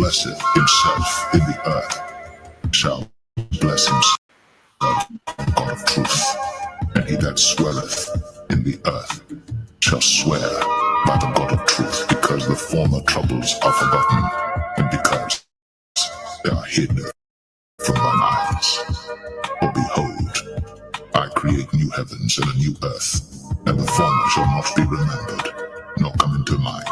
blesseth himself in the earth shall bless himself, God of truth. And he that sweareth in the earth shall swear by the God of truth, because the former troubles are forgotten, and because they are hid from thine eyes. For behold, I create new heavens and a new earth, and the former shall not be remembered, nor come into mind.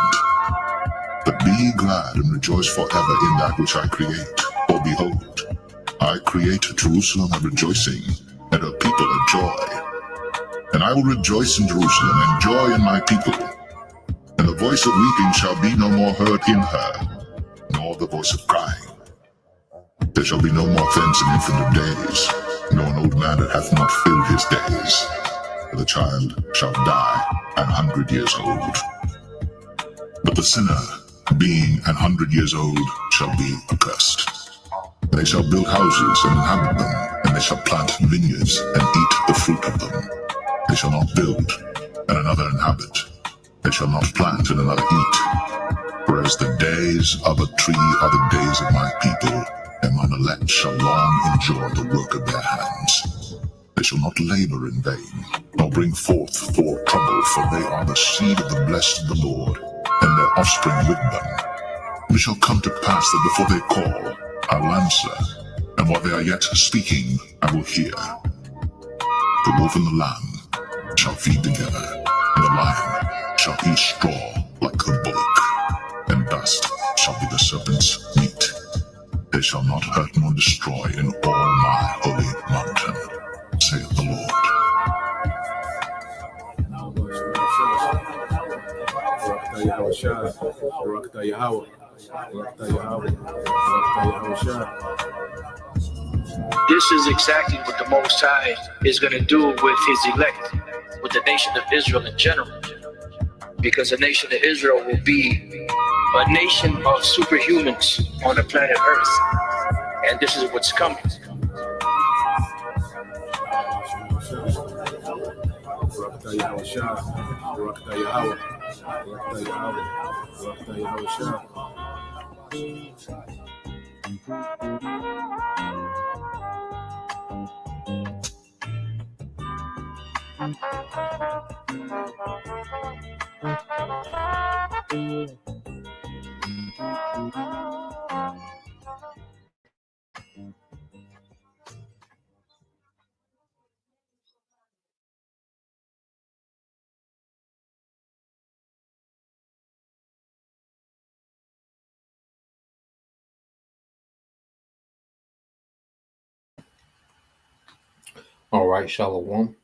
But be ye glad and rejoice forever in that which I create. For behold, I create Jerusalem a rejoicing, and her people a joy. And I will rejoice in Jerusalem, and joy in my people. And the voice of weeping shall be no more heard in her, nor the voice of crying. There shall be no more thence an infant of days, nor an old man that hath not filled his days. For the child shall die 100 years old. But the sinner, being 100 years old, shall be accursed. And they shall build houses and inhabit them, and they shall plant vineyards and eat the fruit of them. They shall not build, and another inhabit. They shall not plant, and another eat. Whereas the days of a tree are the days of my people, and mine elect shall long enjoy the work of their hands. They shall not labor in vain, nor bring forth for trouble, for they are the seed of the blessed of the Lord, and their offspring with them. And it shall come to pass that before they call, I will answer, and while they are yet speaking, I will hear. The wolf and the lamb shall feed together, and the lion shall eat straw like the bullock, and dust shall be the serpent's meat. They shall not hurt nor destroy in all my holy mountain, saith the Lord. This is exactly what the Most High is going to do with his elect, with the nation of Israel in general. Because the nation of Israel will be a nation of superhumans on the planet Earth. And this is what's coming. All right, Shalom.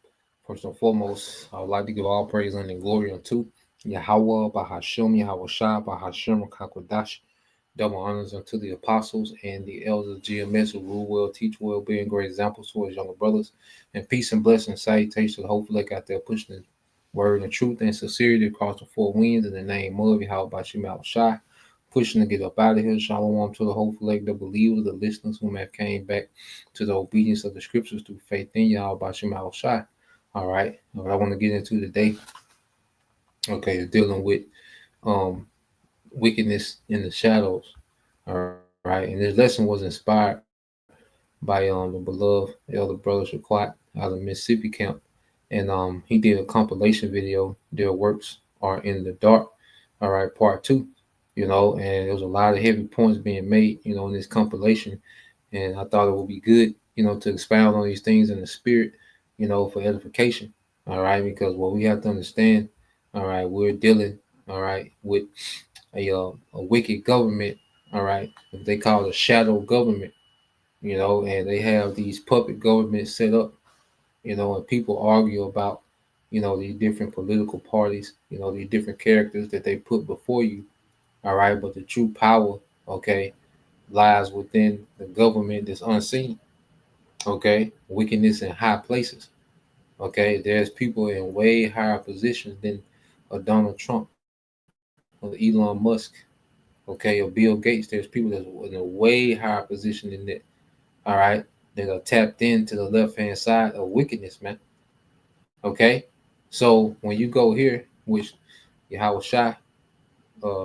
First and foremost, I would like to give all praise and glory unto Yahweh, Bahashem, Yahweh Shai, Bahashem, Kakwadash. Double honors unto the apostles and the elders of GMS who rule well, teach well, being great examples to his younger brothers. And peace and blessing, salutation, hopefully out there pushing the word and truth and sincerity across the four winds in the name of Yahweh Bahashem, Yahweh Shai. Pushing to get up out of here. Shalom to the hopeful leg, the believers, the listeners who have came back to the obedience of the scriptures through faith in Yahweh Bahashem, Yahweh Shai. All right, what I want to get into today, okay, is dealing with wickedness in the shadows. All right, and this lesson was inspired by the beloved elder brother Shaquat out of Mississippi camp, and he did a compilation video. Their works are in the dark. All right, part 2. And there was a lot of heavy points being made, in this compilation, and I thought it would be good, to expound on these things in the spirit, for edification. All right, because what we have to understand, all right, we're dealing, all right, with a wicked government, all right, they call it a shadow government, and they have these puppet governments set up, and people argue about, these different political parties, these different characters that they put before you, all right, but the true power, okay, lies within the government that's unseen, okay, wickedness in high places, okay, there's people in way higher positions than a Donald Trump or Elon Musk, okay, or Bill Gates. There's people that's in a way higher position than that, all right, that are tapped into the left hand side of wickedness, man. Okay, so when you go here, which Yahweh Shai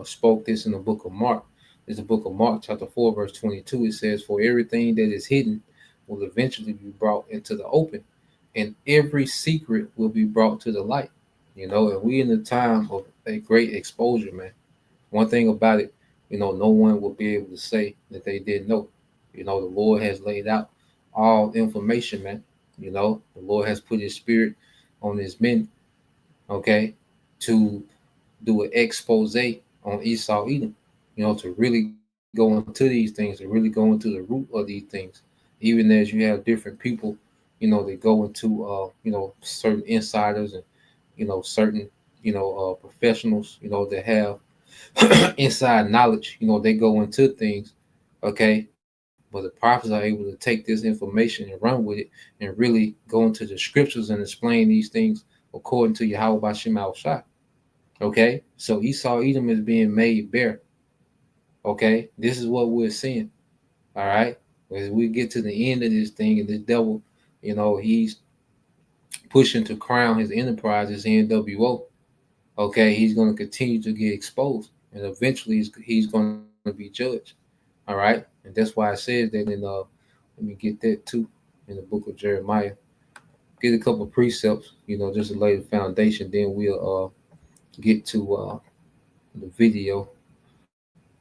spoke this in the book of Mark, It's the book of Mark, chapter 4, verse 22. It says, "For everything that is hidden will eventually be brought into the open, and every secret will be brought to the light." And we in the time of a great exposure, man. One thing about it, no one will be able to say that they didn't know. The Lord has laid out all information, man. The Lord has put his spirit on his men, okay, to do an expose on Esau Edom, to really go into these things, to really go into the root of these things. Even as you have different people, they go into, certain insiders and, certain, professionals, that have inside knowledge, they go into things, okay? But the prophets are able to take this information and run with it and really go into the scriptures and explain these things according to Yahweh Bashim al Shah. Okay, so Esau Edom is being made bare. Okay, this is what we're seeing. All right, as we get to the end of this thing, and this devil, he's pushing to crown his enterprise as NWO. Okay, he's going to continue to get exposed, and eventually he's going to be judged. All right, and that's why it says that in let me get that too, in the book of Jeremiah. Get a couple of precepts, just to lay the foundation. Then we'll get to the video.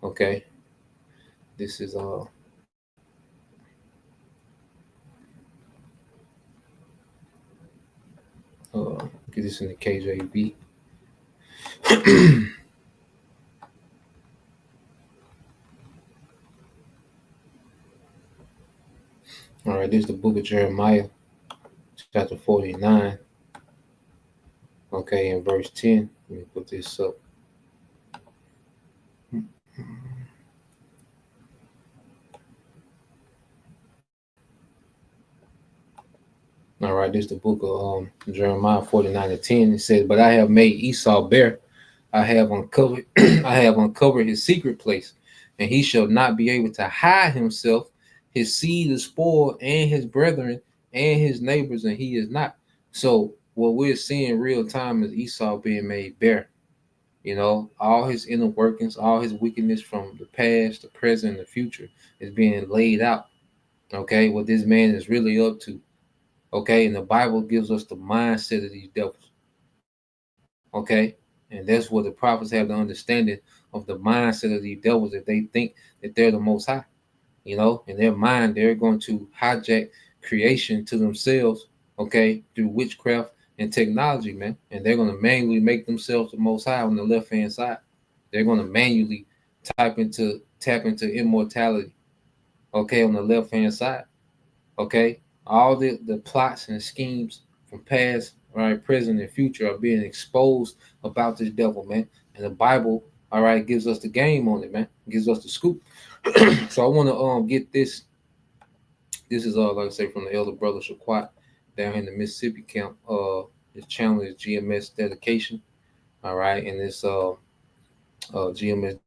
Okay, this is get this in the KJV. All right, this is the book of Jeremiah, chapter 49. Okay, in verse 10. Let me put this up. All right, this is the book of Jeremiah 49 and 10. It says, "But I have made Esau bare. I have uncovered I have uncovered his secret place, and he shall not be able to hide himself. His seed is spoiled, and his brethren and his neighbors, and he is not." So what we're seeing real time is Esau being made bare. All his inner workings, all his wickedness from the past, the present, and the future is being laid out. Okay, what this man is really up to. Okay, and the Bible gives us the mindset of these devils. Okay, and that's what the prophets have the understanding of the mindset of these devils, that they think that they're the most high. In their mind, they're going to hijack creation to themselves, okay, through witchcraft and technology, man. And they're going to manually make themselves the most high on the left hand side. They're going to manually tap into immortality, okay, on the left hand side. Okay, all the plots and schemes from past, right, present, and future are being exposed about this devil, man. And the Bible, all right, gives us the game on it, man. Gives us the scoop. So I want to get this. This is like I say, from the elder brother Shaquat down in the Mississippi camp. His channel is GMS Dedication. All right, and this GMS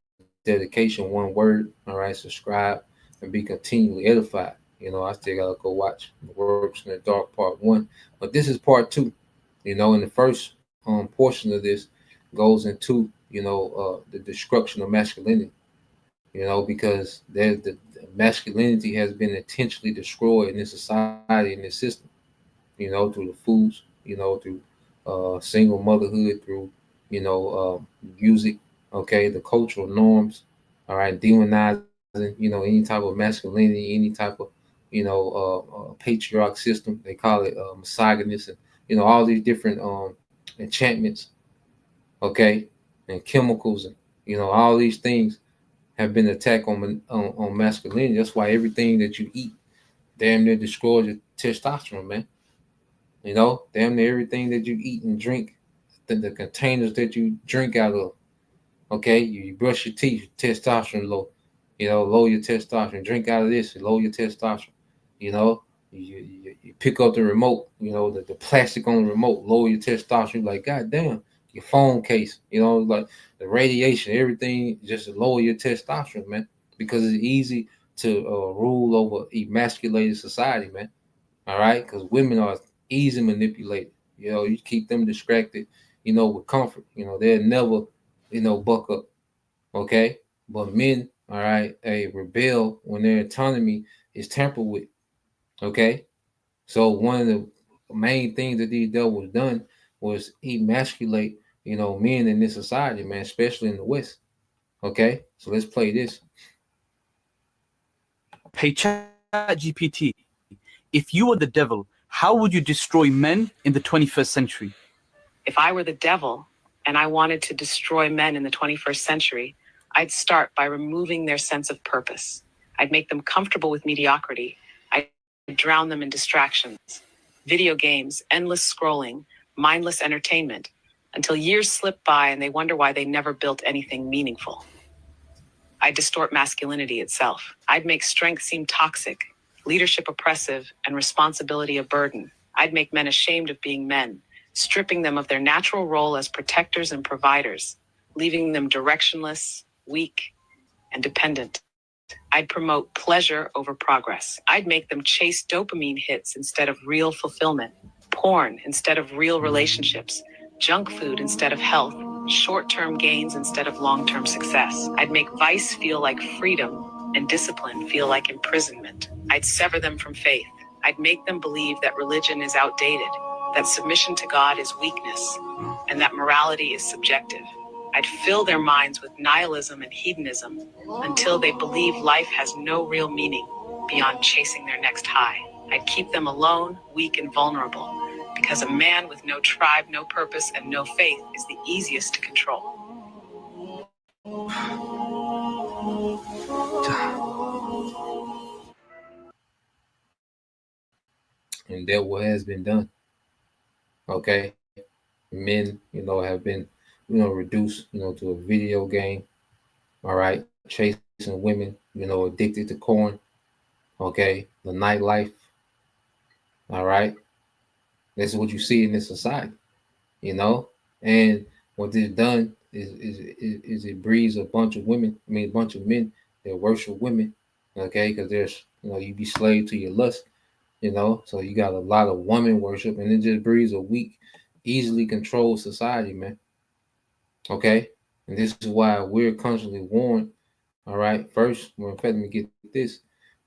Dedication, one word. All right, subscribe and be continually edified. I still gotta go watch the Works in the Dark Part 1, but this is Part 2. And the first portion of this goes into the destruction of masculinity. Because the masculinity has been intentionally destroyed in this society, in this system. Through the foods, through single motherhood, through music, okay, the cultural norms, all right, demonizing, any type of masculinity, any type of patriarch system. They call it misogynist, and all these different enchantments, okay, and chemicals, and all these things have been attacked on masculinity. That's why everything that you eat damn near destroys your testosterone, man. Damn near everything that you eat and drink, the containers that you drink out of. Okay, you brush your teeth, testosterone low. Lower your testosterone. Drink out of this, lower your testosterone. You know, you pick up the remote. The plastic on the remote, lower your testosterone. Like, God damn, your phone case. Like the radiation, everything, just lower your testosterone, man. Because it's easy to rule over emasculated society, man. All right, because women are easy manipulated. You keep them distracted, with comfort. They'll never, buck up. Okay, but men, all right, rebel when their autonomy is tampered with. Okay, so one of the main things that these devils done was emasculate, men in this society, man, especially in the West. Okay, so let's play this. Hey, ChatGPT, if you were the devil, how would you destroy men in the 21st century? If I were the devil and I wanted to destroy men in the 21st century, I'd start by removing their sense of purpose. I'd make them comfortable with mediocrity. I'd drown them in distractions, video games, endless scrolling, mindless entertainment, until years slip by and they wonder why they never built anything meaningful. I'd distort masculinity itself. I'd make strength seem toxic, leadership oppressive, and responsibility a burden. I'd make men ashamed of being men, stripping them of their natural role as protectors and providers, leaving them directionless, weak, and dependent. I'd promote pleasure over progress. I'd make them chase dopamine hits instead of real fulfillment, porn instead of real relationships, junk food instead of health, short term gains instead of long term success. I'd make vice feel like freedom and discipline feel like imprisonment. I'd sever them from faith. I'd make them believe that religion is outdated, that submission to God is weakness, and that morality is subjective. I'd fill their minds with nihilism and hedonism until they believe life has no real meaning beyond chasing their next high. I'd keep them alone, weak, and vulnerable, because a man with no tribe, no purpose, and no faith is the easiest to control. And that what has been done. Okay, men, have been, reduced, to a video game. All right, chasing women, addicted to corn. Okay, the nightlife. All right, this is what you see in this society. you know. And what this done is it breeds a bunch of women. I mean, a bunch of men that worship women. Okay, because there's you be slave to your lust. So you got a lot of woman worship, and it just breeds a weak, easily controlled society, man. Okay, and this is why we're constantly warned. All right, first, well, in fact, let me get this.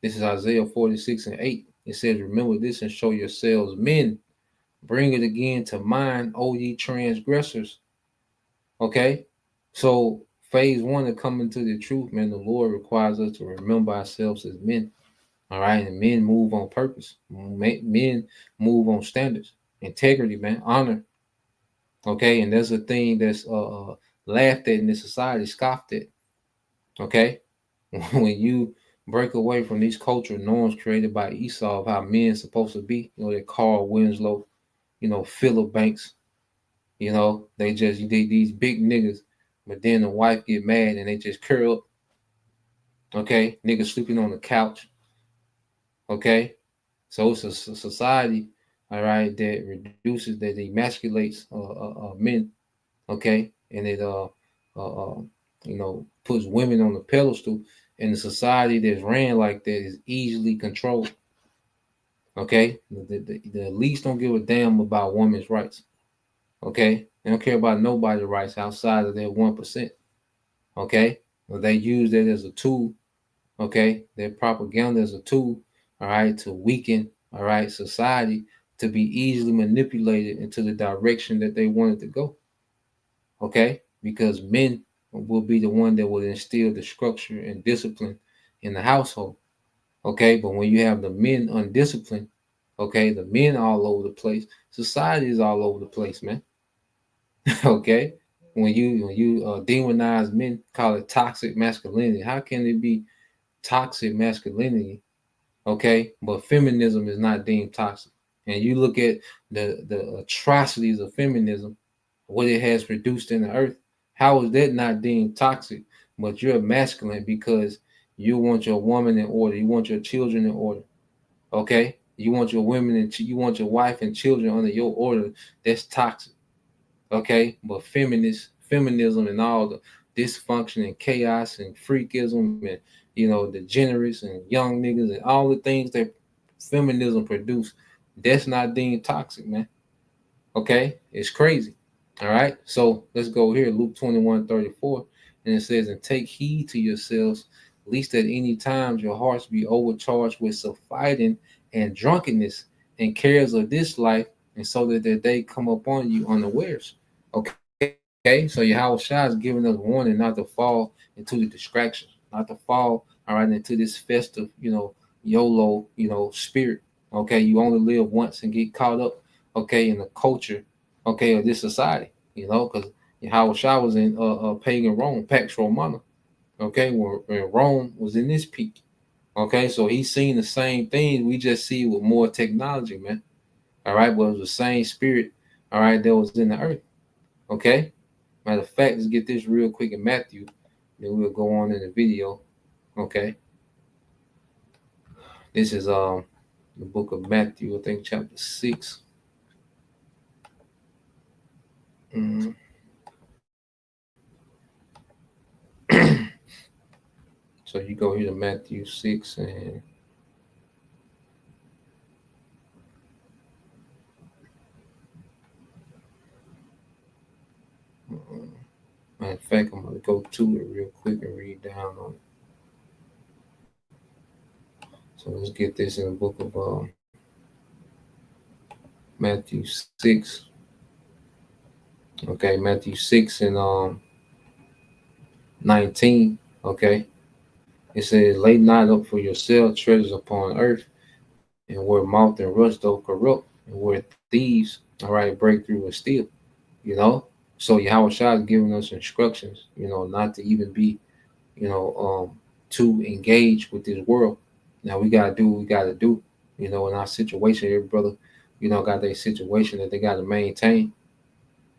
This is Isaiah 46:8. It says, "Remember this and show yourselves men. Bring it again to mind, O ye transgressors." Okay, so phase one of coming to the truth, man, the Lord requires us to remember ourselves as men. All right, and men move on purpose. Men move on standards, integrity, man, honor. Okay, and there's a thing that's laughed at in this society, scoffed at. Okay, when you break away from these cultural norms created by Esau of how men supposed to be, that Carl Winslow, Philip Banks, they just these big niggas, but then the wife get mad and they just curl up. Okay, niggas sleeping on the couch. Okay, so it's a society, all right, that reduces, that emasculates men. Okay, and it puts women on the pedestal, and the society that's ran like that is easily controlled. Okay, the elites don't give a damn about women's rights. Okay, they don't care about nobody's rights outside of their 1%. Okay, well, they use that as a tool. Okay, their propaganda as a tool, all right, to weaken, all right, society, to be easily manipulated into the direction that they wanted to go. Okay, because men will be the one that will instill the structure and discipline in the household. Okay, but when you have the men undisciplined, okay, the men all over the place, society is all over the place, man. Okay, when you demonize men, call it toxic masculinity. How can it be toxic masculinity? Okay, but feminism is not deemed toxic. And you look at the atrocities of feminism, what it has produced in the earth. How is that not deemed toxic? But you're masculine because you want your woman in order, you want your children in order. Okay, you want your women and you want your wife and children under your order. That's toxic. Okay, but feminism and all the dysfunction and chaos and freakism and degenerates and young niggas and all the things that feminism produce, that's not deemed toxic, man. Okay, it's crazy. All right, so let's go here, Luke 21:34, and it says, "And take heed to yourselves, least at any times your hearts be overcharged with fighting and drunkenness and cares of this life, and so that their day come upon you unawares. Okay, so Yahweh Shai is giving us warning not to fall into the distractions, not to fall, all right, into this festive, YOLO, spirit. Okay, you only live once and get caught up, okay, in the culture, okay, of this society, because Yahweh Shai was in pagan Rome, Pax Romana, okay, where Rome was in this peak. Okay, so he's seen the same thing. We just see with more technology, man. All right, but it was the same spirit, all right, that was in the earth. Okay. Matter of fact, let's get this real quick in Matthew. Then we'll go on in the video. Okay. This is the book of Matthew, I think chapter 6. Mm. So you go here to Matthew 6 and matter of fact, I'm gonna go to it real quick and read down on it. So let's get this in the book of Matthew 6. Okay, Matthew 6 and 19. Okay. It says, lay not up for yourself treasures upon earth, and where moth and rust do corrupt, and where thieves, all right, break through and steal. You know? So Yahweh Shai is giving us instructions, not to even be, too engaged with this world. Now we gotta do what we gotta do, in our situation. Every brother, got their situation that they gotta maintain.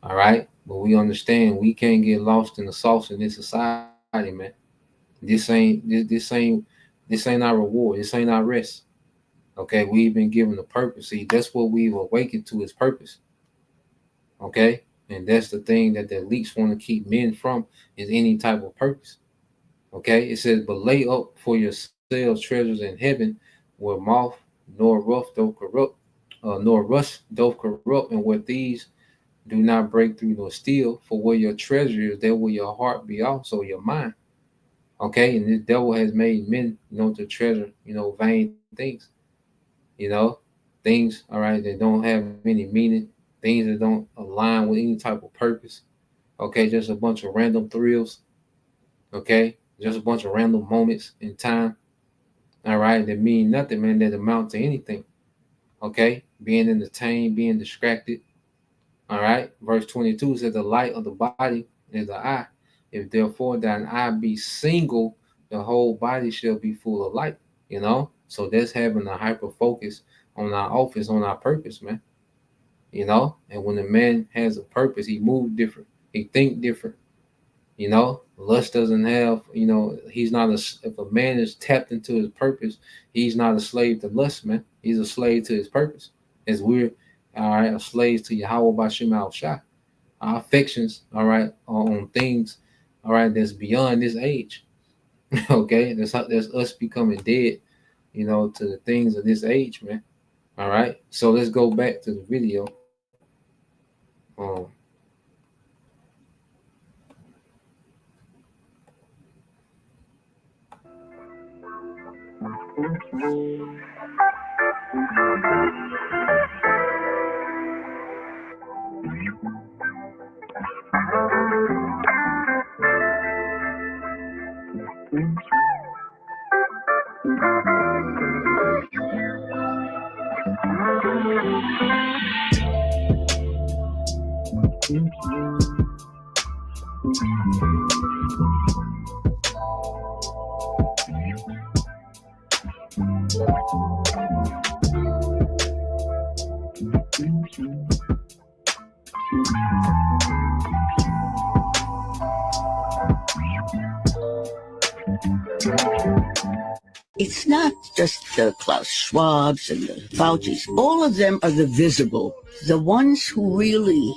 All right. But we understand we can't get lost in the sauce in this society, man. This ain't our reward. This ain't our rest. Okay, we've been given a purpose. See, that's what we've awakened to is purpose. Okay, and that's the thing that the elites want to keep men from is any type of purpose. Okay, it says, but lay up for yourselves treasures in heaven, where moth nor rough doth corrupt, nor rust doth corrupt, and where thieves do not break through nor steal. For where your treasure is, there will your heart be also your mind. Okay, and the devil has made men, to treasure, vain things, you know, things, all right, that don't have any meaning, things that don't align with any type of purpose. Okay, just a bunch of random thrills. Okay, just a bunch of random moments in time. All right, that mean nothing, man, that amount to anything. Okay, being entertained, being distracted. All right, verse 22 says, the light of the body is the eye. If therefore thine eye be single, the whole body shall be full of light. So that's having a hyper focus on our office, on our purpose, man. And when a man has a purpose, he move different, he think different. Lust doesn't have, he's not if a man is tapped into his purpose, he's not a slave to lust, man. He's a slave to his purpose. As we're, all right, slaves to Yahweh Bashim Al Shah. Our affections, all right, are on things, all right, that's beyond this age. Okay, that's us becoming dead, to the things of this age, man. All right, so let's go back to the video. Um, It's not just the Klaus Schwabs and the Faucis. All of them are the visible. The ones who really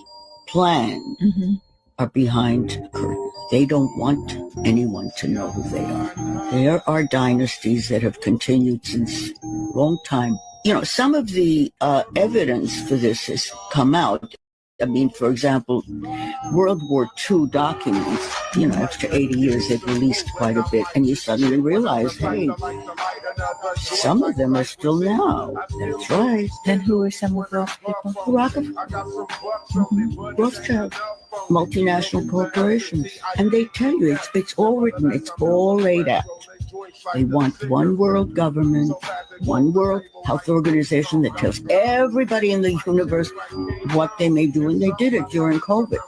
plan are behind the curtain. They don't want anyone to know who they are. There are dynasties that have continued since a long time. Some of the evidence for this has come out. I mean, for example, World War II documents, after 80 years, they've released quite a bit, and you suddenly realize, hey, some of them are still now. That's right. And who are some of those people? Rockefeller, Rothschild, multinational corporations. And they tell you it's all written, it's all laid out. They want one world government, one world health organization that tells everybody in the universe what they may do, and they did it during COVID.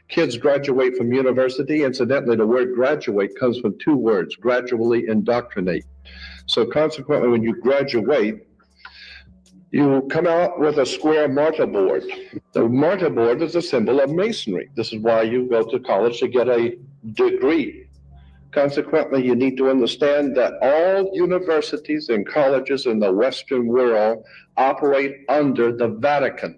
Kids graduate from university. Incidentally, the word graduate comes from two words: gradually indoctrinate. So consequently, when you graduate, you come out with a square martyr board. The martyr board is a symbol of masonry. This is why you go to college to get a degree. Consequently, you need to understand that all universities and colleges in the Western world operate under the Vatican.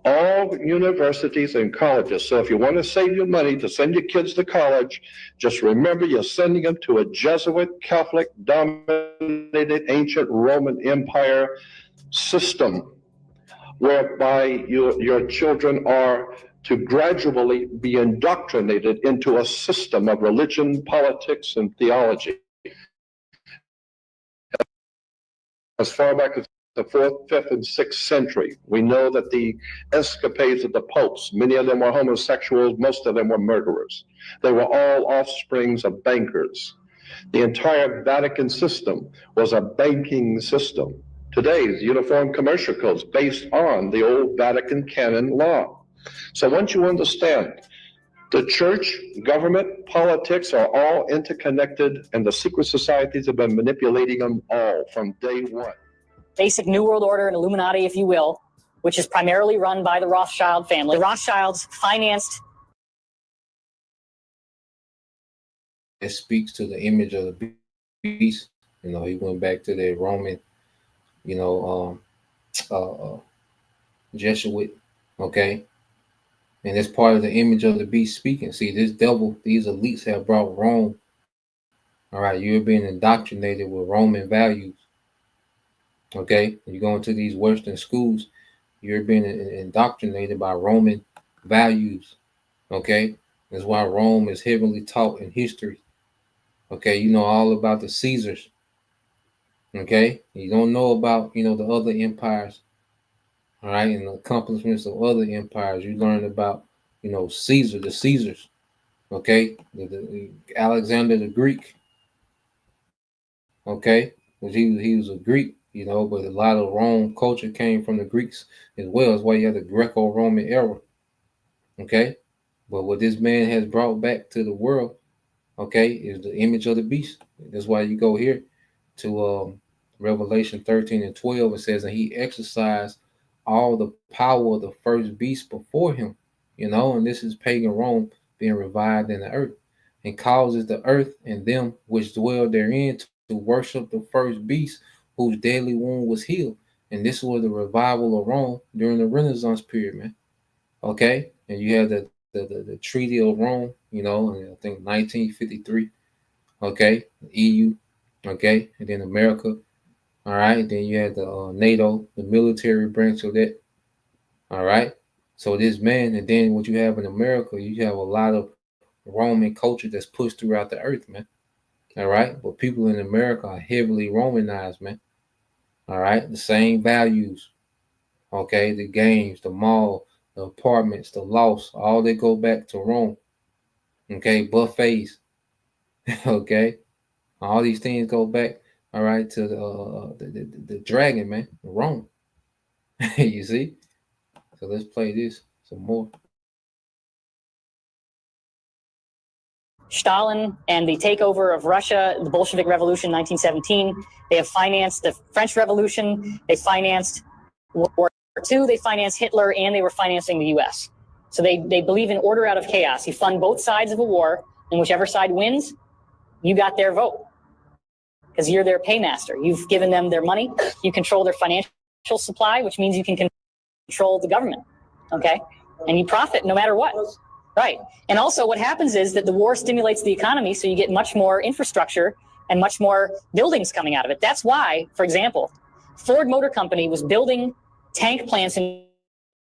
All universities and colleges. So if you want to save your money to send your kids to college, just remember you're sending them to a Jesuit, Catholic, dominated ancient Roman Empire system, whereby your children are to gradually be indoctrinated into a system of religion, politics, and theology. As far back as the 4th, 5th, and 6th century, we know that the escapades of the popes, many of them were homosexuals, most of them were murderers. They were all offsprings of bankers. The entire Vatican system was a banking system. Today's Uniform Commercial Code is based on the old Vatican canon law. So once you understand, the church, government, politics are all interconnected, and the secret societies have been manipulating them all from day one. Basic New World Order and Illuminati, if you will, which is primarily run by the Rothschild family. The Rothschilds financed. It speaks to the image of the beast. He went back to the Roman, Jesuit, okay? And it's part of the image of the beast speaking. See, this devil, these elites have brought Rome. All right, you're being indoctrinated with Roman values. Okay, you go into these Western schools, you're being indoctrinated by Roman values. Okay, that's why Rome is heavily taught in history. Okay, you know all about the Caesars. Okay, you don't know about the other empires. All right, and the accomplishments of other empires. You learn about Caesar, the Caesars. Okay, the Alexander the Greek. Okay, because he was a Greek. But a lot of Rome culture came from the Greeks as well. That's why you have the Greco-Roman era. Okay, but what this man has brought back to the world, okay, is the image of the beast. That's why you go here to Revelation 13 and 12. It says, and he exercised all the power of the first beast before him. And this is pagan Rome being revived in the earth, and causes the earth and them which dwell therein to worship the first beast, whose deadly wound was healed. And this was the revival of Rome during the Renaissance period, man. Okay, and you have the Treaty of Rome, in I think 1953. Okay, the EU. Okay, and then America. All right, then you had the NATO, the military branch of that. All right, so this man, and then what you have in America, you have a lot of Roman culture that's pushed throughout the earth, man. All right, but people in America are heavily Romanized, man. All right, the same values. Okay, the games, the mall, the apartments, the loss, all they go back to Rome. Okay, buffets. Okay, all these things go back. All right, to the dragon, man, Rome. You see? So let's play this some more. Stalin and the takeover of Russia, the Bolshevik Revolution, 1917. They have financed the French Revolution. They financed World War II. They financed Hitler, and they were financing the U.S. So they believe in order out of chaos. You fund both sides of a war, and whichever side wins, you got their vote because you're their paymaster. You've given them their money. You control their financial supply, which means you can control the government. Okay, and you profit no matter what. Right. And also what happens is that the war stimulates the economy, so you get much more infrastructure and much more buildings coming out of it. That's why, for example, Ford Motor Company was building tank plants in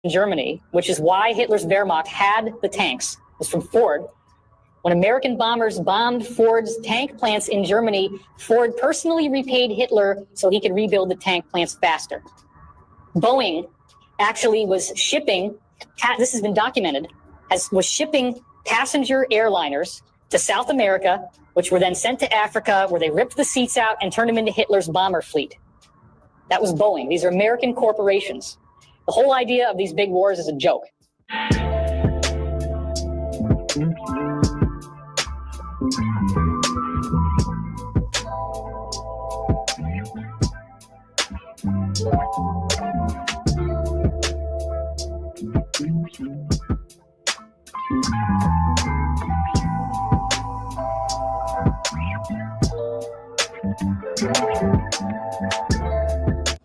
Germany, which is why Hitler's Wehrmacht had the tanks, was from Ford. When American bombers bombed Ford's tank plants in Germany, Ford personally repaid Hitler so he could rebuild the tank plants faster. Boeing actually was shipping, this has been documented, was shipping passenger airliners to South America, which were then sent to Africa, where they ripped the seats out and turned them into Hitler's bomber fleet. That was Boeing. These are American corporations. The whole idea of these big wars is a joke.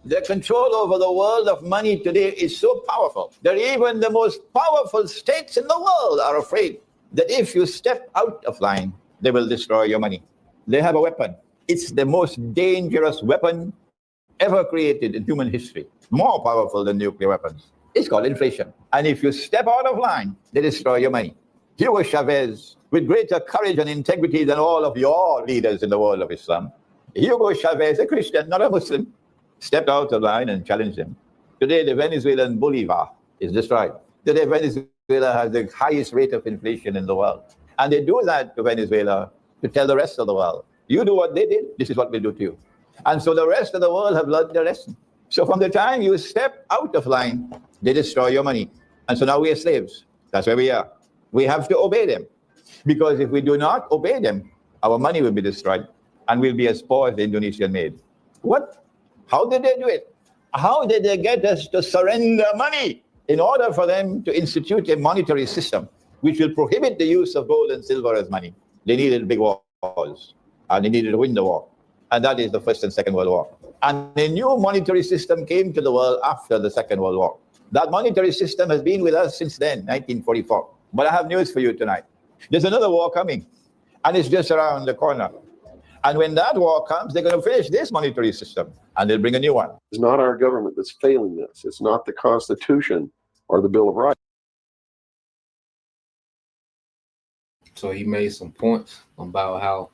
The control over the world of money today is so powerful that even the most powerful states in the world are afraid that if you step out of line, they will destroy your money. They have a weapon. It's the most dangerous weapon ever created in human history, more powerful than nuclear weapons. It's called inflation. And if you step out of line, they destroy your money. Hugo Chavez, with greater courage and integrity than all of your leaders in the world of Islam, Hugo Chavez, a Christian, not a Muslim, stepped out of line and challenged him. Today, the Venezuelan bolivar is destroyed. Today, Venezuela has the highest rate of inflation in the world. And they do that to Venezuela to tell the rest of the world, you do what they did, this is what we'll do to you. And so the rest of the world have learned their lesson. So from the time you step out of line, they destroy your money. And so now we are slaves. That's where we are. We have to obey them. Because if we do not obey them, our money will be destroyed and we'll be as poor as the Indonesian made. What? How did they do it? How did they get us to surrender money in order for them to institute a monetary system which will prohibit the use of gold and silver as money? They needed big wars, and they needed to win the war. And that is the First and Second World War. And a new monetary system came to the world after the Second World War. That monetary system has been with us since then, 1944. But I have news for you tonight. There's another war coming, and it's just around the corner. And when that war comes, they're going to finish this monetary system, and they'll bring a new one. It's not our government that's failing this. It's not the Constitution or the Bill of Rights. So he made some points about how,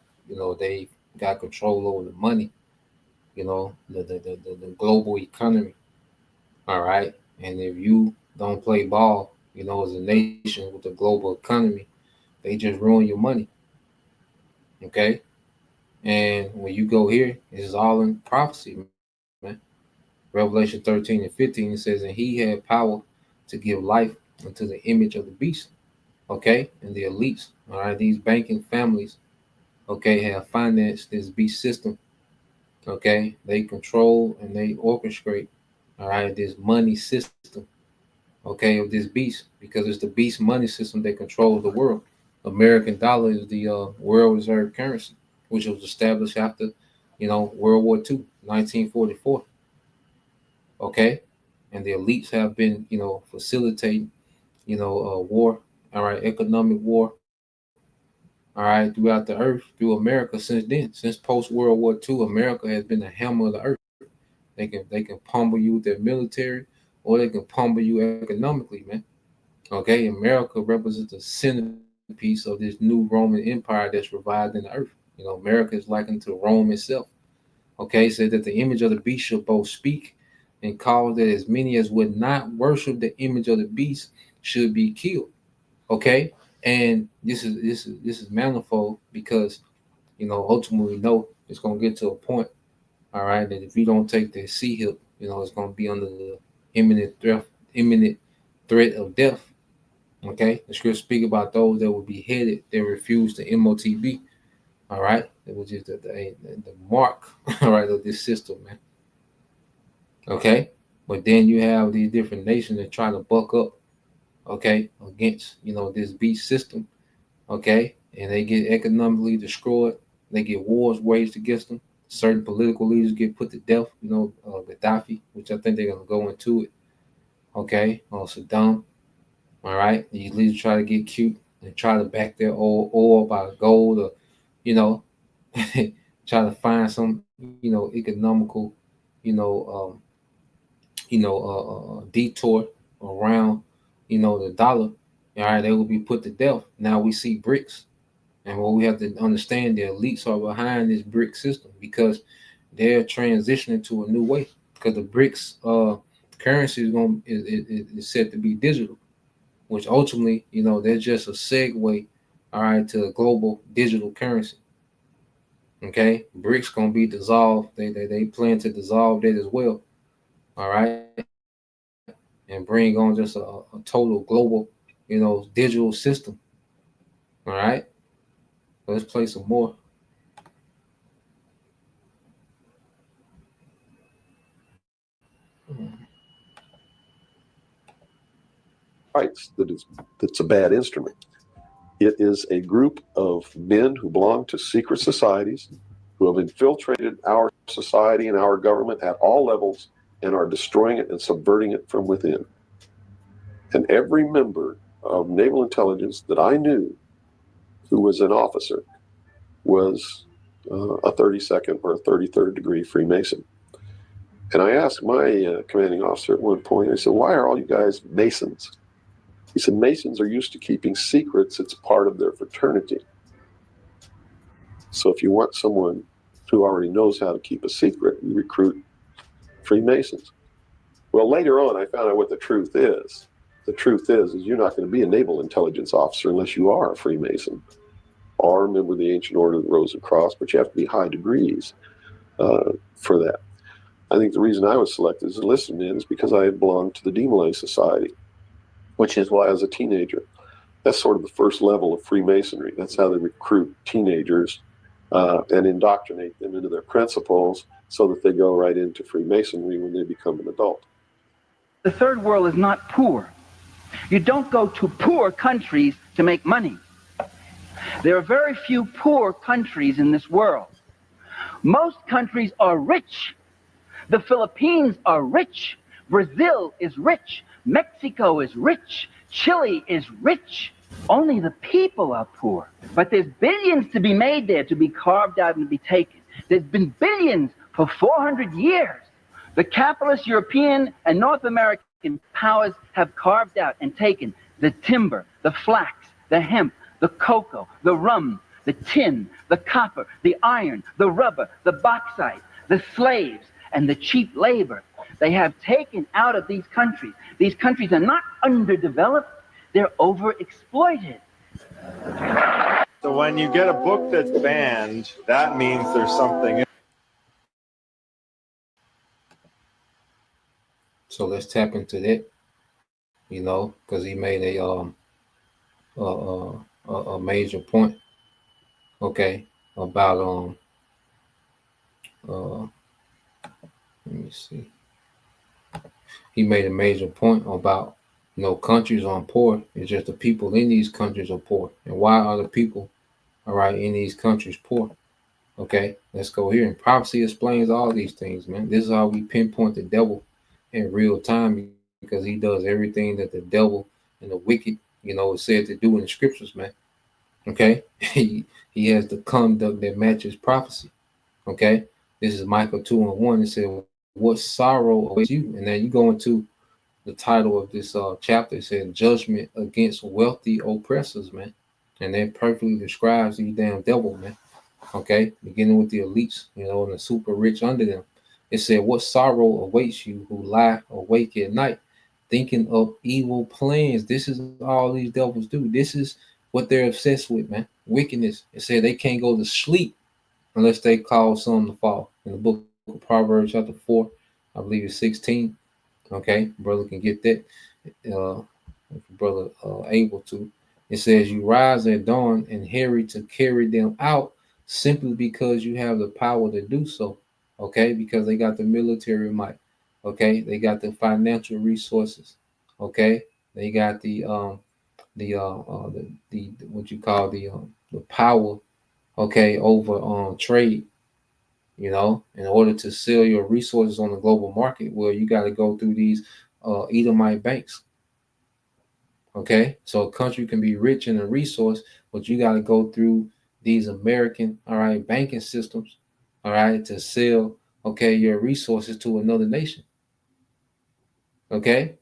they got control over the money, the global economy. All right. And if you don't play ball, as a nation with the global economy, they just ruin your money. Okay. And when you go here, it's all in prophecy, man. Revelation 13 and 15 says, and he had power to give life unto the image of the beast. Okay. And the elites, all right, these banking families, okay, have financed this beast system. Okay. They control and they orchestrate, all right, this money system, okay, of this beast, because it's the beast money system that controls the world. American dollar is the world reserve currency, which was established after, World War II, 1944. Okay. And the elites have been, facilitating, war, all right, economic war, all right, throughout the earth, through America since then. Since post-World War II, America has been the hammer of the earth. They can pummel you with their military, or they can pummel you economically, man. Okay, America represents the centerpiece of this new Roman Empire that's revived in the earth. America is likened to Rome itself. Okay, said that the image of the beast shall both speak and cause that as many as would not worship the image of the beast should be killed. Okay, and this is manifold because ultimately we know it's gonna get to a point, all right, that if you don't take the sea hip, it's gonna be under the imminent threat of death. Okay, the scripture speak about those that will be headed that refuse the MOTB. All right, which is the mark, all right, of this system, man. Okay, but then you have these different nations that try to buck up, okay, against this beast system, okay, and they get economically destroyed. They get wars waged against them. Certain political leaders get put to death. Gaddafi, which I think they're gonna go into it. Okay, Saddam. All right, these leaders try to get cute and try to back their oil by gold, or try to find some economical detour, around, the dollar, all right, they will be put to death. Now we see BRICS, and what we have to understand, the elites are behind this BRIC system because they're transitioning to a new way. Because the BRICS currency is set to be digital, which ultimately, they're just a segue, all right, to a global digital currency. Okay, BRICS gonna be dissolved. They plan to dissolve that as well. All right, and bring on just a total global, digital system. All right, let's play some more. Rights that's a bad instrument. It is a group of men who belong to secret societies who have infiltrated our society and our government at all levels and are destroying it and subverting it from within. And every member of naval intelligence that I knew who was an officer was a 32nd or a 33rd degree Freemason. And I asked my commanding officer at one point, I said, why are all you guys Masons? He said, Masons are used to keeping secrets. It's part of their fraternity. So if you want someone who already knows how to keep a secret, you recruit Freemasons. Well, later on, I found out what the truth is. The truth is you're not going to be a naval intelligence officer unless you are a Freemason or a member of the Ancient Order of the Rose and Cross, but you have to be high degrees for that. I think the reason I was selected as a enlisted man is because I had belonged to the Demolay Society, which is why, as a teenager, that's sort of the first level of Freemasonry. That's how they recruit teenagers and indoctrinate them into their principles so that they go right into Freemasonry when they become an adult. The third world is not poor. You don't go to poor countries to make money. There are very few poor countries in this world. Most countries are rich. The Philippines are rich. Brazil is rich. Mexico is rich. Chile is rich. Only the people are poor. But there's billions to be made there, to be carved out and to be taken. There's been billions for 400 years. The capitalist European and North American powers have carved out and taken the timber, the flax, the hemp, the cocoa, the rum, the tin, the copper, the iron, the rubber, the bauxite, the slaves, and the cheap labor. They have taken out of these countries. These countries are not underdeveloped, they're overexploited. So when you get a book that's banned, that means there's something. So let's tap into that, because he made a major point, okay, about let me see. He made a major point about countries aren't poor. It's just the people in these countries are poor. And why are the people, all right, in these countries poor? Okay, let's go here. And prophecy explains all these things, man. This is how we pinpoint the devil in real time because he does everything that the devil and the wicked, is said to do in the scriptures, man. Okay, he has the conduct that matches prophecy. Okay, this is Micah 2:1. It said, "What sorrow awaits you?" And then you go into the title of this chapter. It said, "Judgment against wealthy oppressors," man. And that perfectly describes these damn devil, man. Okay, beginning with the elites, and the super rich under them. It said, "What sorrow awaits you who lie awake at night, thinking of evil plans." This is all these devils do. This is what they're obsessed with, man. Wickedness. It said they can't go to sleep unless they cause some to fall. In the book of Proverbs, chapter 4, I believe it's 16. Okay, brother can get that. If brother able to. It says, "You rise at dawn and hurry to carry them out simply because you have the power to do so." Okay, because they got the military might. Okay, they got the financial resources. Okay, they got the what you call the power. Okay, over trade. In order to sell your resources on the global market, well, you got to go through these Edomite banks. Okay, so a country can be rich in a resource, but you got to go through these American, all right, banking systems, all right, to sell, okay, your resources to another nation. Okay,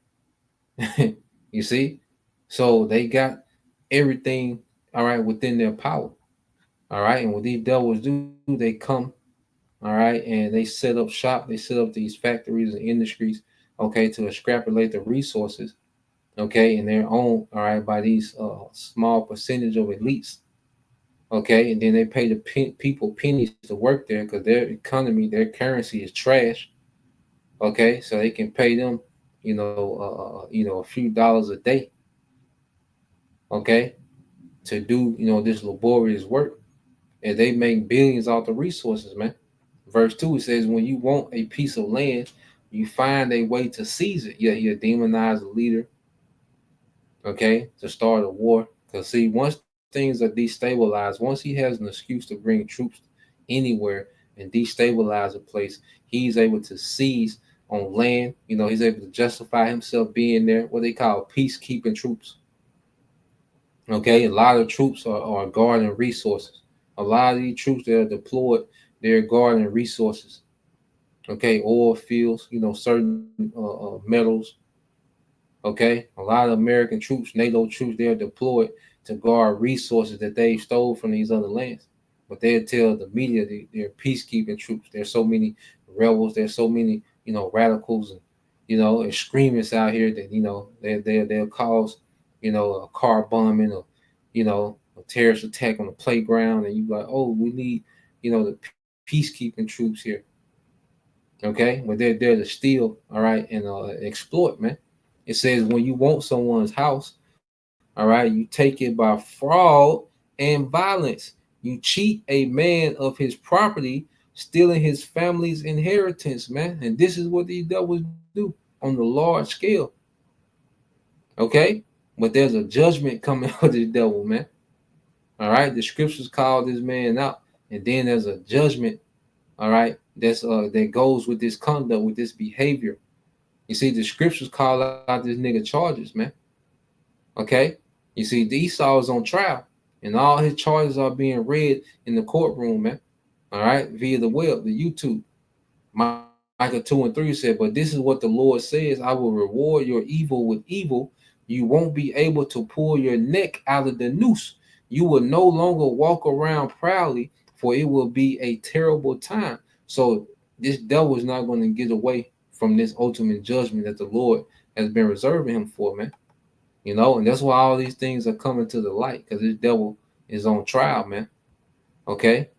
You see? So they got everything, all right, within their power. All right. And what these devils do, they come, all right, and they set up shop, they set up these factories and industries, okay, to extrapolate the resources, okay, in their own, all right, by these small percentage of elites, okay, and then they pay the people pennies to work there because their economy, their currency is trash, okay, so they can pay them, a few dollars a day, okay, to do, this laborious work, and they make billions off the resources, man. Verse 2, it says, when you want a piece of land, you find a way to seize it. Yeah, you demonize the leader, okay, to start a war. Because, see, once things are destabilized, once he has an excuse to bring troops anywhere and destabilize a place, he's able to seize on land. He's able to justify himself being there, what they call peacekeeping troops. Okay, a lot of troops are guarding resources. A lot of these troops that are deployed, they're guarding resources. Okay, oil fields, certain metals. Okay, a lot of American troops, NATO troops, they're deployed to guard resources that they stole from these other lands. But they'll tell the media they're peacekeeping troops. There's so many rebels. There's so many, radicals and, extremists out here that they'll cause, a car bombing or, a terrorist attack on the playground, and you like, oh, we need, the peacekeeping troops here. Okay, but they're there to steal, all right, and exploit, man. It says when you want someone's house, all right, you take it by fraud and violence. You cheat a man of his property, stealing his family's inheritance, man. And this is what these devils do on the large scale. Okay, but there's a judgment coming out of this devil, man. All right, the scriptures call this man out, and then there's a judgment, all right, that goes with this conduct, with this behavior. You see, the scriptures call out this nigga charges, man. Okay? You see, Esau is on trial, and all his charges are being read in the courtroom, man. All right, via the web, the YouTube. Micah 2:3 said, but this is what the Lord says, I will reward your evil with evil. You won't be able to pull your neck out of the noose. You will no longer walk around proudly, for it will be a terrible time. So this devil is not going to get away from this ultimate judgment that the Lord has been reserving him for, man. And that's why all these things are coming to the light, because this devil is on trial, man. Okay?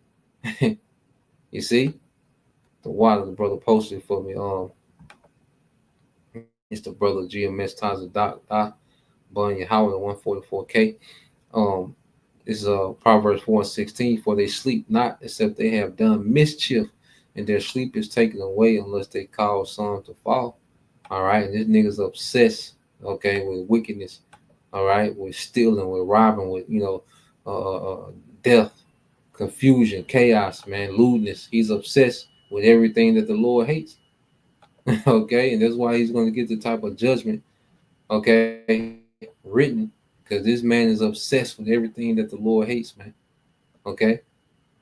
You see? The water the brother posted for me. It's the brother GMS Taza Doc Bunny Howard 144K. This is Proverbs 4:16. For they sleep not, except they have done mischief, and their sleep is taken away unless they cause some to fall. All right, and this nigga's obsessed, okay, with wickedness. All right, with stealing, with robbing, with death, confusion, chaos, man, lewdness. He's obsessed with everything that the Lord hates. Okay, and that's why he's going to get the type of judgment, okay, written, because this man is obsessed with everything that the Lord hates, man. Okay,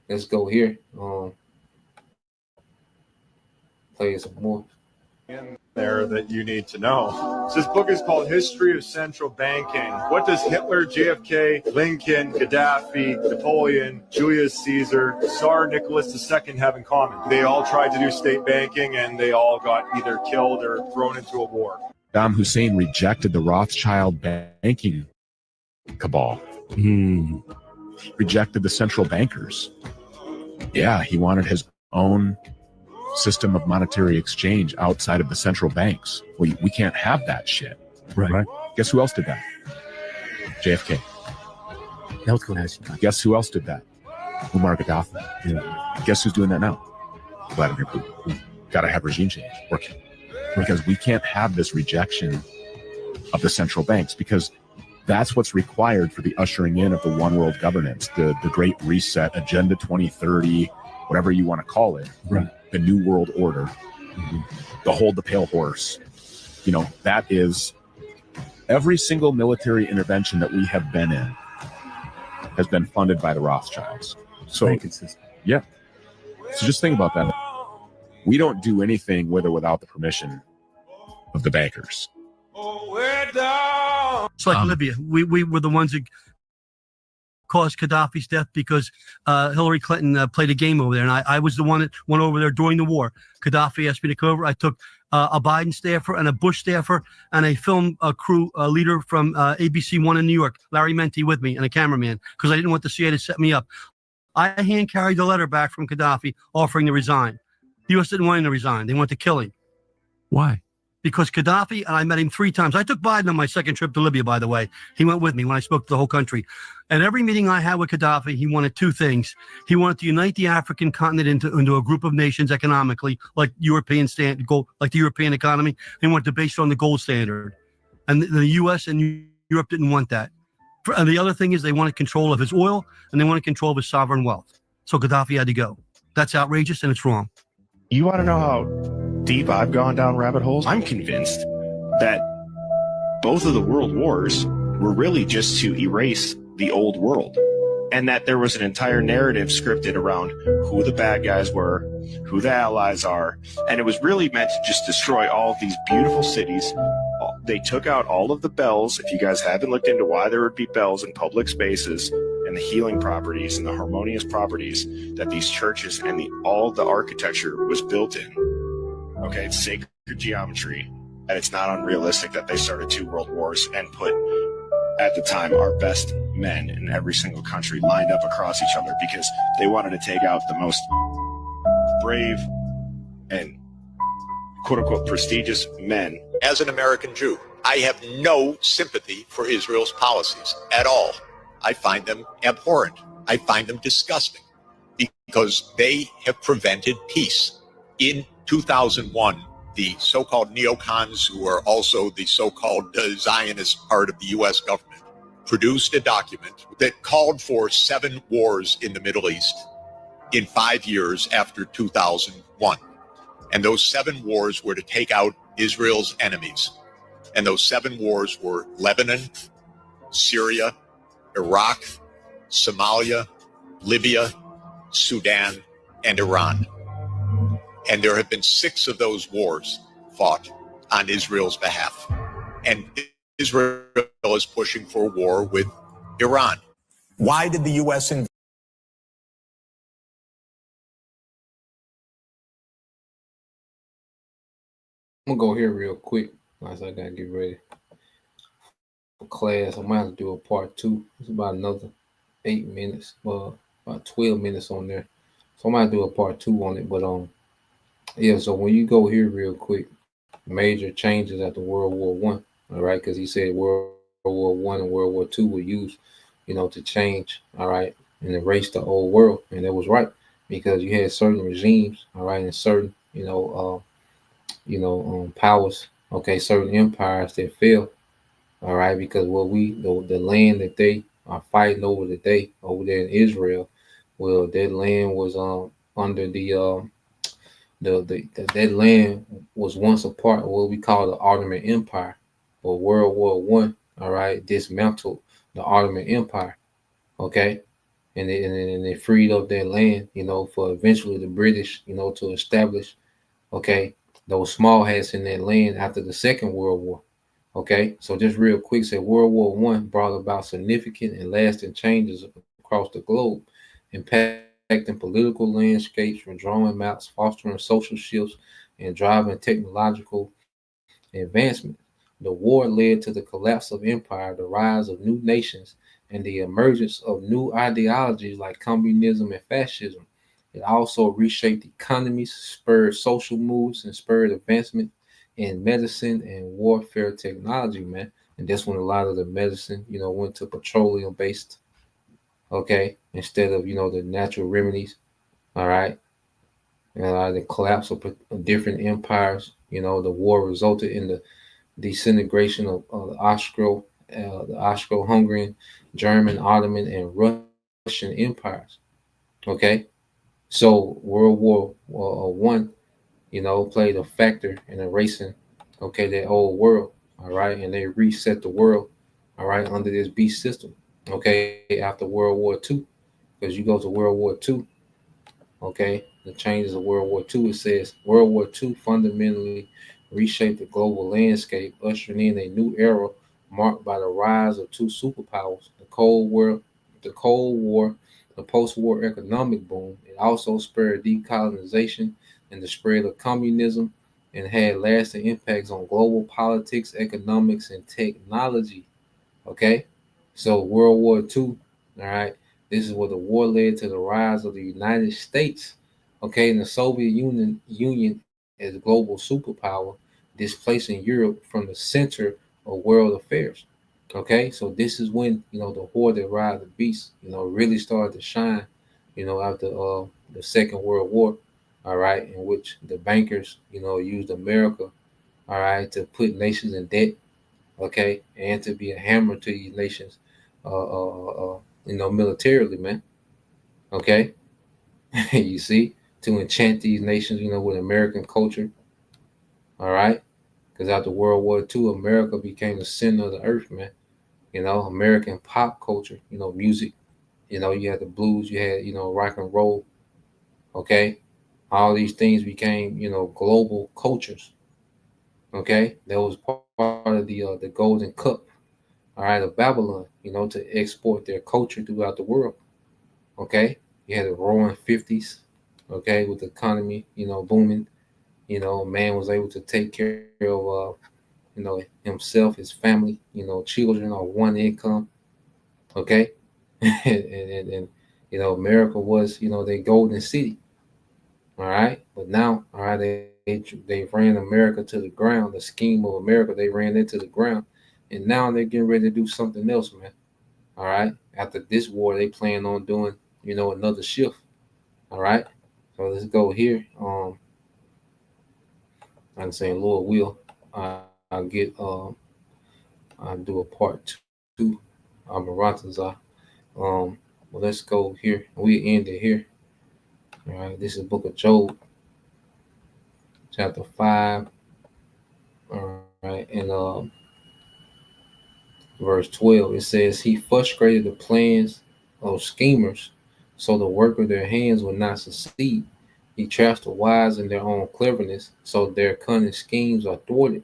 let's go here. Play some more. In there that you need to know. This book is called History of Central Banking. What does Hitler, JFK, Lincoln, Gaddafi, Napoleon, Julius Caesar, Tsar Nicholas II have in common? They all tried to do state banking and they all got either killed or thrown into a war. Saddam Hussein rejected the Rothschild banking cabal. Rejected the central bankers. Yeah, he wanted his own system of monetary exchange outside of the central banks. We can't have that shit. Right? Guess who else did that? JFK. Guess who else did that? Muammar Gaddafi. Yeah. Guess who's doing that now? Vladimir Putin. Gotta have regime change working. Because we can't have this rejection of the central banks, because that's what's required for the ushering in of the one world governance, the Great Reset, Agenda 2030, whatever you want to call it. Right. The New World Order, the Hold the Pale Horse. That is every single military intervention that we have been in has been funded by the Rothschilds. So, yeah. So just think about that. We don't do anything with or without the permission of the bankers. It's like Libya. We were the ones that caused Gaddafi's death because Hillary Clinton played a game over there. And I was the one that went over there during the war. Gaddafi asked me to come over. I took a Biden staffer and a Bush staffer and a film crew leader from ABC One in New York, Larry Menti, with me, and a cameraman, because I didn't want the CIA to set me up. I hand carried the letter back from Gaddafi offering to resign. The U.S. didn't want him to resign. They wanted to kill him. Why? Because Gaddafi, and I met him 3 times. I took Biden on my second trip to Libya, by the way. He went with me when I spoke to the whole country. And every meeting I had with Gaddafi, he wanted 2 things. He wanted to unite the African continent into a group of nations economically, like the European economy. He wanted to base it on the gold standard. And the U.S. and Europe didn't want that. And the other thing is they wanted control of his oil, and they wanted control of his sovereign wealth. So Gaddafi had to go. That's outrageous, and it's wrong. You want to know how deep I've gone down rabbit holes? I'm convinced that both of the world wars were really just to erase the old world, and that there was an entire narrative scripted around who the bad guys were, who the allies are, and it was really meant to just destroy all of these beautiful cities. They took out all of the bells. If you guys haven't looked into why there would be bells in public spaces and the healing properties and the harmonious properties that these churches and all the architecture was built in. Okay, it's sacred geometry, and it's not unrealistic that they started 2 world wars and put, at the time, our best men in every single country lined up across each other because they wanted to take out the most brave and quote-unquote prestigious men. As an American Jew, I have no sympathy for Israel's policies at all. I find them abhorrent. I find them disgusting because they have prevented peace. In 2001, the so-called neocons, who are also the so-called Zionist part of the U.S. government, produced a document that called for 7 wars in the Middle East in 5 years after 2001. And those 7 wars were to take out Israel's enemies. And those 7 wars were Lebanon, Syria, Iraq, Somalia, Libya, Sudan, and Iran. And there have been 6 of those wars fought on Israel's behalf. And Israel is pushing for war with Iran. Why did the U.S. I'm gonna go here real quick, as I gotta get ready for class. I might have to do a part 2. It's about another 8 minutes, well, about 12 minutes on there. So I might do a part 2 on it. But yeah. So when you go here real quick, major changes after World War One. All right, because he said World War One and World War Two were used, to change. All right, and erase the old world, and that was right because you had certain regimes. All right, and certain powers, okay, certain empires that fell, all right, because the land that they are fighting over today over there in Israel, well, that land was under that land was once a part of what we call the Ottoman Empire, but World War One, all right, dismantled the Ottoman Empire, okay, and they freed up that land, for eventually the British, to establish, okay, those small hats in that land after the Second World War. Okay, so just real quick, say World War One brought about significant and lasting changes across the globe, impacting political landscapes, redrawing maps, fostering social shifts, and driving technological advancement. The war led to the collapse of empire, the rise of new nations, and the emergence of new ideologies like communism and fascism. It also reshaped economies, spurred social moves, and spurred advancement in medicine and warfare technology, man. And that's when a lot of the medicine, went to petroleum based, okay, instead of, the natural remedies, all right. And the collapse of different empires, the war resulted in the disintegration of the Austro-Hungarian, German, Ottoman, and Russian empires, okay. So World War One, played a factor in erasing, okay, that old world, all right, and they reset the world, all right, under this beast system, okay, after World War Two, because you go to World War Two, okay, the changes of World War Two, it says World War Two fundamentally reshaped the global landscape, ushering in a new era marked by the rise of two superpowers, the Cold War, the post-war economic boom. It also spurred decolonization and the spread of communism and had lasting impacts on global politics, economics, and technology. Okay, so World War II, all right, this is where the war led to the rise of the United States, okay, and the Soviet Union as global superpower, displacing Europe from the center of world affairs. Okay, so this is when the horde that ride the beast, really started to shine, after the Second World War, all right, in which the bankers, used America, all right, to put nations in debt, okay, and to be a hammer to these nations, militarily, man, okay. You see, to enchant these nations, with American culture, all right, because after World War II, America became the center of the earth, man. American pop culture, music, you had the blues, you had, rock and roll, okay. All these things became, global cultures, okay. That was part of the Golden Cup, all right, of Babylon, to export their culture throughout the world. Okay, you had the roaring 50s, okay, with the economy, booming. Man was able to take care of, himself, his family, children on one income. Okay, and America was, their golden city. All right, but now, all right, they ran America to the ground. The scheme of America, they ran it to the ground, and now they're getting ready to do something else, man. All right, after this war, they plan on doing, another shift. All right, so let's go here. I'm saying Lord will, I'll get I'll do a part two. Maratazar. Um, well, let's go here. We end it here. All right, this is Book of Job, chapter 5. All right, and verse 12. It says, "He frustrated the plans of schemers, so the work of their hands will not succeed. He traps the wise in their own cleverness, so their cunning schemes are thwarted."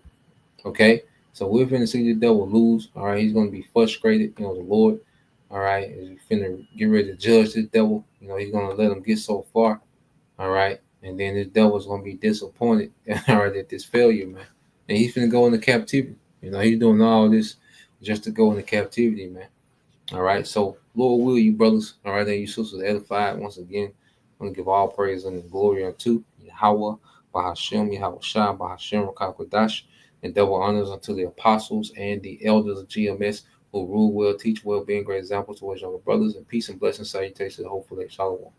Okay, so we're finna see the devil lose. All right, he's gonna be frustrated. The Lord, all right, is finna get ready to judge this devil. He's gonna let him get so far. All right, and then this devil's gonna be disappointed. All right, at this failure, man, and he's finna go into captivity. He's doing all this just to go into captivity, man. All right, so Lord will you brothers, all right, and you sisters edified once again. I'm gonna give all praise and glory unto Yahweh, Bahashem, Yahweh Shah, Bahashem, Rakakwadash, and double honors unto the apostles and the elders of GMS who rule well, teach well, being great examples towards younger brothers, and peace and blessings, salutations, hopefully, shalom.